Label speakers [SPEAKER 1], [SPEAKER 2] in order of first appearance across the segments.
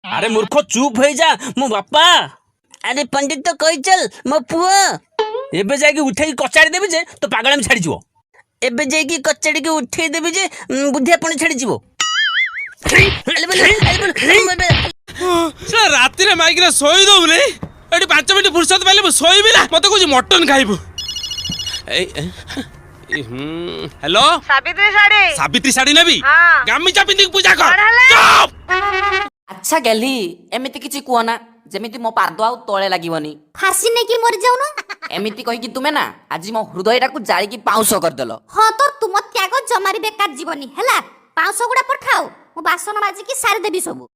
[SPEAKER 1] अरे मूर्ख चुप हो जा मो बापा। अरे पंडित तो कही चल मो पुआ एबे जाके उठेई कचाड़ी देबे जे तो पागल में छाड़ी जीवो। एबे जाके कचाड़ी के उठेई देबे जे बुद्धि आपण छाड़ी जीवो।
[SPEAKER 2] सर राति रे माइक रे सोई दो रे एटी 5 मिनिट फुर्सत पाइले सोई भी ना मते कुछ मटन खाइबो। हेलो सावित्री साड़ी नेबी गामिचा पिंदी पूजा कर। चुप।
[SPEAKER 3] अच्छा गेली एमिति किछि कुहना जेमिति मो पार्दो आउ तळे लागिवनी
[SPEAKER 4] फांसी नहीं कि मर जाऊ ना
[SPEAKER 3] एमिति कहि कि तुमे ना आज मो हृदयटा को जाळी की पाउस कर देलो।
[SPEAKER 4] हाँ तो तुम त्याग जमारी बेकार जीवनी हैला 500 गुड़ा पर खाओ मो बासन माजी की सारी देबी सब।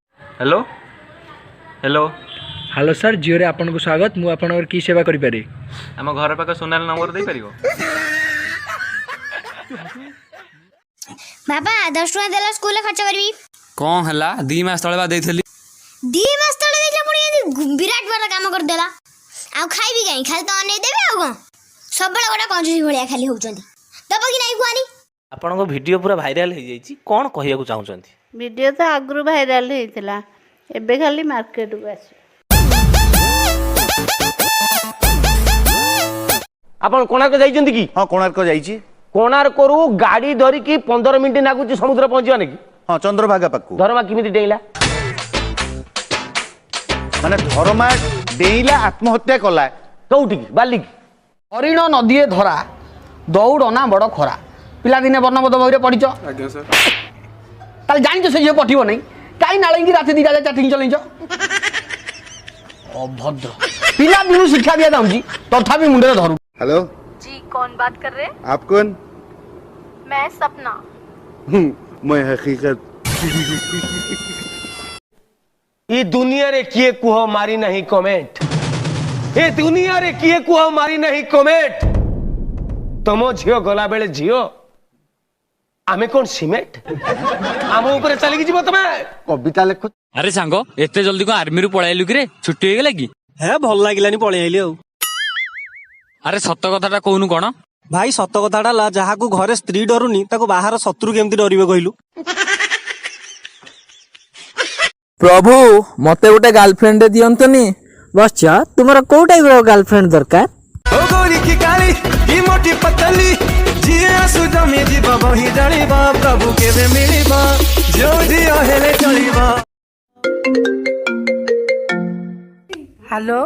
[SPEAKER 5] हेलो हेलो
[SPEAKER 6] हेलो सर जियो रे आपन को स्वागत मु आपन की सेवा करि पारे।
[SPEAKER 5] आम घर पाख सोनाल नंबर दे परिगो।
[SPEAKER 4] बाबा 10 टका देला स्कूल खर्च करबी
[SPEAKER 7] कौन हला 2 मास तळे बा देइथली
[SPEAKER 4] 2 मास तले देखला मुड़ी विराट बड़ा काम कर देला आ खाइबी गई खाली तो अनै देबे आ गो सब बड़ा बड़ा कंजूसी भलिया खाली होउचंदी दबो कि नहीं कुआनी।
[SPEAKER 8] आपन को वीडियो पूरा वायरल हो जाई कोन कहिया को चाहउचंती।
[SPEAKER 9] वीडियो तो आगु वायरल होइतिला एबे खाली मार्केट को आसी।
[SPEAKER 8] आपन कोणार्क जाइचंती की?
[SPEAKER 10] हां कोणार्क जाइची।
[SPEAKER 8] कोणार्क रु गाड़ी धरी की 15 मिनिट लागुची समुद्र पहुंचियो ने की?
[SPEAKER 10] हां चंद्रभागा पाकू।
[SPEAKER 8] धर्मा किमिति डेइला?
[SPEAKER 10] माने धर्मा डेइला आत्महत्या कला
[SPEAKER 8] कौटी की बाली की?
[SPEAKER 11] हरिण नदी धरा दौड़ ना बड़ खरा पिला दिने वर्णबोध बही पढ़ी।
[SPEAKER 2] आज्ञा सर
[SPEAKER 11] ताल जानिଛ से झियो पठिबो नै काई नाळेंगी राति दिटा जा चाटिंग चलैछ अभद्र पिला दिनु शिक्षा दिया दाउजी तथापि मुंडे धरु।
[SPEAKER 10] हेलो
[SPEAKER 9] जी कौन बात कर रहे?
[SPEAKER 10] आप कौन?
[SPEAKER 9] मैं सपना।
[SPEAKER 10] मैं हकीकत।
[SPEAKER 8] ई दुनिया रे किए कुह मारी नहीं कमेंट ए दुनिया रे किए कुह मारी नहीं कमेंट तमो झियो गला बेले झियो आमे कोन सीमेंट आम ऊपर चली जीव तमे
[SPEAKER 10] कविता लेख।
[SPEAKER 7] अरे सांगो एते जल्दी को आर्मी रु पळाइलु कि रे छुट्टी हो गेला कि?
[SPEAKER 8] हे भल लागिलानी पळे आइली आ।
[SPEAKER 7] अरे सत्य कथाटा कहूनु कोन?
[SPEAKER 8] भाई सत कथाटा ला जहा को घरे स्त्री डरुनी ताको बाहर शत्रु केमती डरिबे कहिलु।
[SPEAKER 11] प्रभु मते गोटे गर्लफ्रेंड दियंतनी बच्चा तुमरा को टाइप रो गर्लफ्रेंड दरकार?
[SPEAKER 2] ओ गोरी की काली की मोटी पतली जिए सुजा में जीव बही जानिबा प्रभु केबे मिलिबा जो जियो हेले चलिबा।
[SPEAKER 9] हेलो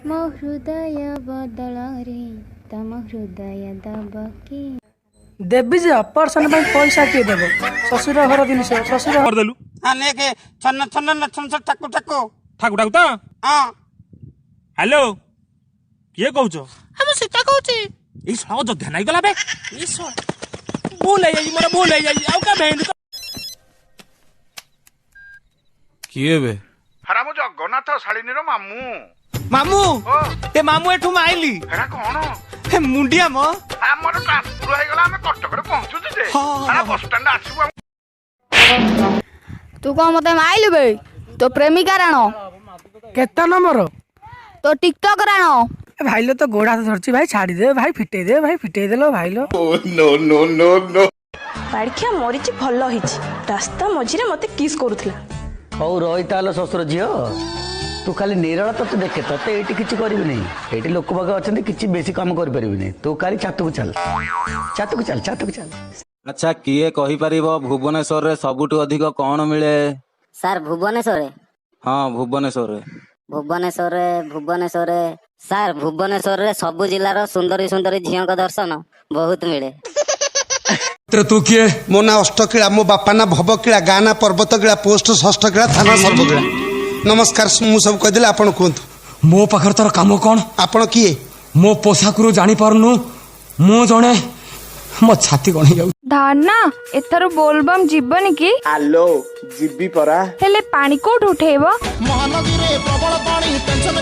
[SPEAKER 4] मो हृदय बदल रे तम हृदय दबकी
[SPEAKER 9] देबी जे ऑपरेशन में पैसा के देबो ससुर घर दिन से ससुर
[SPEAKER 2] कर देलु आने के छन छन न छन छन ठाकु ठाकु ठाकु ठाकु त हां हेलो के कहउछो? हम सीता कहउची ई साओ जो ध्यान गला बे ई सो बोल आई मोर बोल आई आउ का भेंद
[SPEAKER 7] किए बे?
[SPEAKER 10] हरा मो जगन्नाथ शालिनीर मामू।
[SPEAKER 2] मामू ए मामू एठू माइली
[SPEAKER 10] हेरा कोन?
[SPEAKER 2] ए मुंडिया म
[SPEAKER 10] हमर ट्रांसफर हो गेला हम कटक रे पहुंचू जे हरा बस स्टैंड आसीबो।
[SPEAKER 9] तू को मते माइलु बे तो प्रेमिका राणो
[SPEAKER 11] केता नंबर
[SPEAKER 9] तो टिकटॉक राणो
[SPEAKER 11] भाई लो तो गोड़ा धरची भाई छाड़ी दे भाई फिटे देलो भाई लो।
[SPEAKER 10] नो नो नो नो
[SPEAKER 9] बाड़खिया मरीची भल होईची रास्ता मझिरे मते किस करूथला।
[SPEAKER 11] हौ रही तालो ससुर झियो तू खाली निरल तो देखे तते एटी किछि करबी नै एटी लोक बाग अछन किछि बेसी काम कर परबी नै तू खाली छातु चल।
[SPEAKER 7] अच्छा किए कहि परिबो भुवनेश्वर रे सबुटु अधिक कोन मिले?
[SPEAKER 4] सर भुवनेश्वर
[SPEAKER 7] हां भुवनेश्वर
[SPEAKER 4] सर भुवनेश्वर रे सब जिल्लार सुंदरी सुंदरी झियो का दर्शन बहुत मिले।
[SPEAKER 2] तू किए?
[SPEAKER 12] मो ना अष्टकिला मो बापा ना भवकिला गाँ ना पर्वतकिला पोस्ट षष्ठकिला थाना सर्वकिला। नमस्कार मु सब कह दिले आपण कहतु
[SPEAKER 2] मो पाखर तोर काम कोन?
[SPEAKER 12] आपण किए?
[SPEAKER 2] मो पोशाकरू जानी पारनु मो जणे मो छाती कोन जाउ
[SPEAKER 9] धाना एथर बोलबम जीवन की
[SPEAKER 8] आलो जिब्बी परा
[SPEAKER 9] हेले पानी कोठ उठेबो महानदी रे प्रबल पानी टेंशन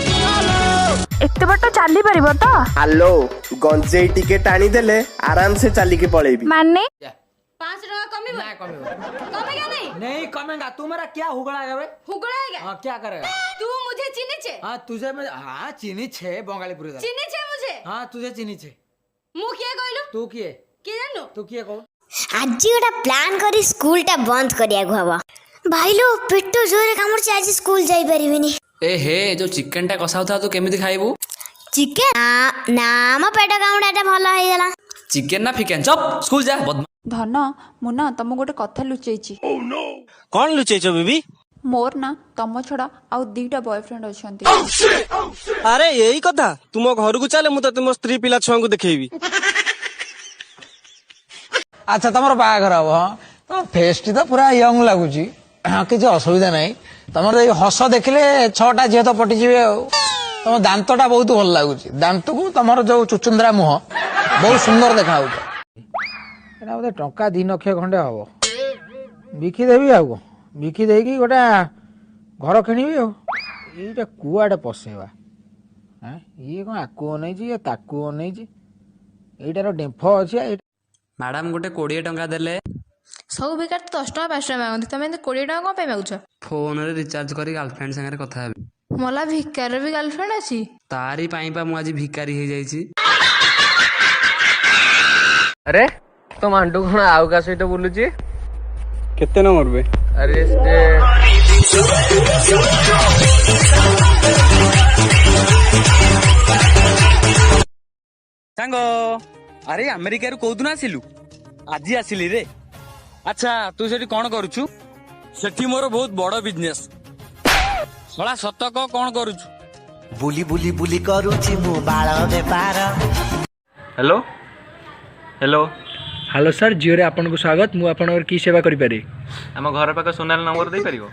[SPEAKER 9] एते बट चली परिबो तो?
[SPEAKER 8] आलो गंजेई टिके टाणी देले आराम से चली के पळेबी
[SPEAKER 9] माने
[SPEAKER 4] 5 टका कमीबो ना कमेगा नहीं
[SPEAKER 11] कमेगा तू मेरा क्या हुगड़ा बे?
[SPEAKER 4] हुगड़ाएगा
[SPEAKER 11] हां क्या करेगा?
[SPEAKER 4] तू मुझे चिनी छे?
[SPEAKER 11] हां तुझे मैं हां चिनी छे बंगालीपुर दा
[SPEAKER 4] चिनी छे मुझे?
[SPEAKER 11] हां तुझे चिनी छे।
[SPEAKER 4] मु किए कहलु?
[SPEAKER 11] तू किए?
[SPEAKER 4] के जाननु?
[SPEAKER 11] तू किए को?
[SPEAKER 4] आज गोटा प्लान करी स्कूल टा बंद करिया को हबो ଭାଇଲୋ ପେଟ ଜୋରେ କାମୁଡୁଛି ଆଜି ସ୍କୁଲ ଯାଇପାରିବିନି।
[SPEAKER 3] ଏ ହେ ଯୋଉ ଚିକେନ ଟା କଷା ହଉଥିଲା ତୁ କେମିତି ଖାଇବୁ?
[SPEAKER 4] ଚିକେନ ନା ମୋ ପେଟ କାମୁଡାଟା ଭଲ ହେଇଗଲା।
[SPEAKER 3] ଚିକେନ ନା ଫିକେନ ଚପ ସ୍କୁଲ ଯା
[SPEAKER 9] ଧନ ମୁଁ ନା ତମକୁ ଗୋଟେ କଥା ଲୁଚେଇଛି।
[SPEAKER 2] କଣ ଲୁଚେଇଛ ବେବି?
[SPEAKER 9] ମୋର ନା ତମ ଛଡା ଆଉ 2ଟା ବୟଫ୍ରେଣ୍ଡ ଅଛନ୍ତି।
[SPEAKER 2] ଆରେ ଏଇ କଥା ତୁମ ଘରକୁ ଚାଲେ ମୁଁ ତତେ ମୋ ସ୍ତ୍ରୀ ପିଲା ଛୁଆଙ୍କୁ ଦେଖେଇବି।
[SPEAKER 6] ଆଚ୍ଛା ତମର ବାହାଘର ହବ ତମ ଫେସ୍ଟି ତ ପୁରା ୟଙ୍ଗ ଲାଗୁଛି କିଛି ଅସୁବିଧା ନାହିଁ। ତମର ଏଇ ହସ ଦେଖିଲେ 6ଟା ଝିଅ ତ ପଟିଯିବେ ଆଉ। ତମ ଦାନ୍ତଟା ବହୁତ ଭଲ ଲାଗୁଛି। ଦାନ୍ତକୁ ତମର ଯୋଉ ଚୁଚୁନ୍ଦ୍ରା ମୁହଁ ବହୁତ ସୁନ୍ଦର ଦେଖାଯାଉଛି। ଏଇଟା ବୋଧେ ଟଙ୍କା 2 ଲକ୍ଷ ଖଣ୍ଡେ ହବ। ବିକିଦେବି ଆଉ କଣ ବିକି ଦେଇକି ଗୋଟେ ଘର କିଣିବି ଆଉ। ଏଇଟା କୁଆଡେ ପଶେଇବା ଇଏ କଣ ଆକୁ ଅନେଇଛି ଇଏ ତାକୁ ଅନେଇଛି। ଏଇଟାର ଡେମ୍ଫ ଅଛି।
[SPEAKER 3] ମ୍ୟାଡାମ ଗୋଟେ 20 ଟଙ୍କା ଦେଲେ।
[SPEAKER 9] ସବୁ ବେକାର 10 ଟଙ୍କା 5 ଟଙ୍କା ମାଗନ୍ତି, ତମେ 20 ଟଙ୍କା କଣ ପାଇଁ ମାଗୁଛ?
[SPEAKER 3] ଫୋନରେ ରିଚାର୍ଜ କରି ଗାର୍ଲଫ୍ରେଣ୍ଡ ସାଙ୍ଗରେ କଥା ହେବି।
[SPEAKER 9] ମଲା ଭିକାର ବି ଗାର୍ଲଫ୍ରେଣ୍ଡ ଅଛି?
[SPEAKER 3] ତାରି ପାଇଁ ପା ମୁଁ ଆଜି ଭିକାରୀ ହେଇଯାଇଛି।
[SPEAKER 6] ଆରେ ତୋ ମାଣ୍ଡୁ କଣ ଆଉ କାହା ସହିତ ବୁଲୁଛି?
[SPEAKER 2] କେତେ ନମ୍ବର ବେ?
[SPEAKER 6] ଆରେ
[SPEAKER 1] ସାଙ୍ଗ ଆରେ ଆମେରିକାରୁ କୋଉଦିନ ଆସିଲୁ? ଆଜି ଆସିଲି ରେ। ଆଚ୍ଛା ତୁ ସେଠି କଣ କରୁଛୁ? ସେଠି ମୋର ବହୁତ ବଡ ବିଜନେସ। ଶଳା ସତ କହ କଣ କରୁଛୁ?
[SPEAKER 11] ବୁଲି ବୁଲି ବୁଲି କରୁଛି ମୁଁ ବାଳ ବେପାର।
[SPEAKER 5] ହ୍ୟାଲୋ ହ୍ୟାଲୋ
[SPEAKER 6] ହ୍ୟାଲୋ ସାର୍ ଜିଓରେ ଆପଣଙ୍କୁ ସ୍ୱାଗତ। ମୁଁ ଆପଣଙ୍କର କି ସେବା କରିପାରିବି?
[SPEAKER 5] ଆମ ଘର ପାଖ ସୋନାଲି ନମ୍ବର ଦେଇପାରିବ?